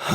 لا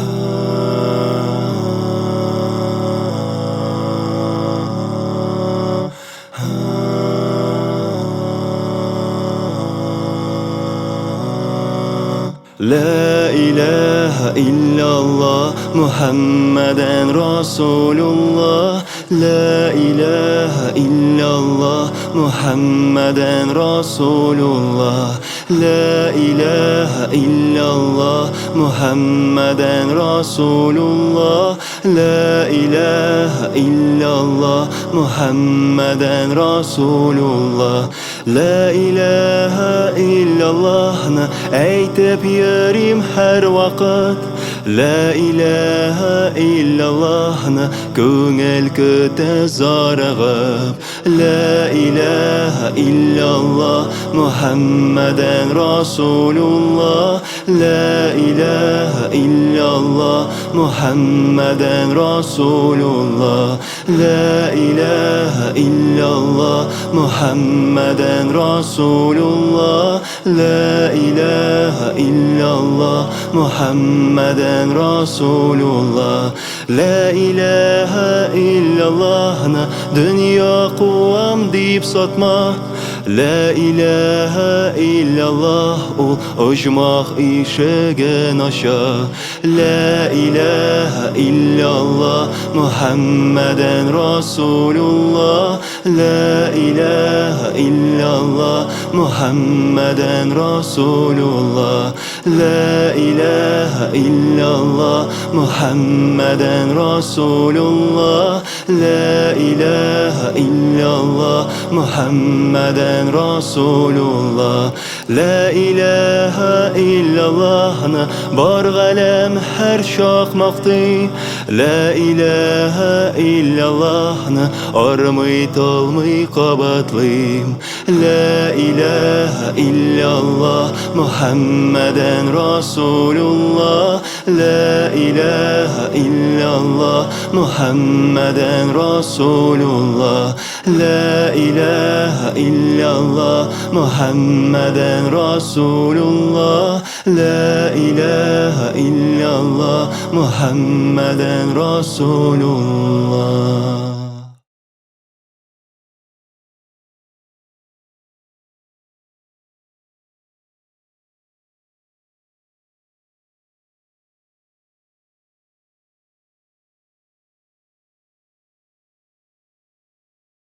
إله إلا الله محمدًا رسول الله. لا إله إلا الله محمدًا رسول الله. لا إله إلا الله محمدًا رسول الله. لا إله إلا الله محمدًا رسول الله. La ilahe illallah'ını aytib yurim her vaqt. La ilahe illallah'ını ko'ngil ko'ta zarg'ib. La ilahe illallah Muhammadan Rasulullah. La ilahe illallah Muhammadan Rasulullah. La ilahe illallah Muhammadan Rasulullah. La ilahe illallah Muhammadan Rasulullah. La ilahe illallah'ını dünya kuvam deyip satma. La ilahe illallah ol ojmaq işegen aşağı. La ilahe illallah Muhammadan Rasulullah. La ilahe illallah Muhammadan Rasulullah. La ilahe illallah Muhammadan Rasulullah. La ilahe illallah Muhammadan Rasulullah. La ilahe illallah'ını bar galem her şakmaktı. La ilahe illallah'ını armıy talmıy kabatlıyım. La ilahe illallah Muhammadan Rasulullah. La ilahe illallah Muhammadan Rasulullah. La ilahe illallah Muhammadan Rasulullah. La ilahe illallah Muhammadan Rasulullah.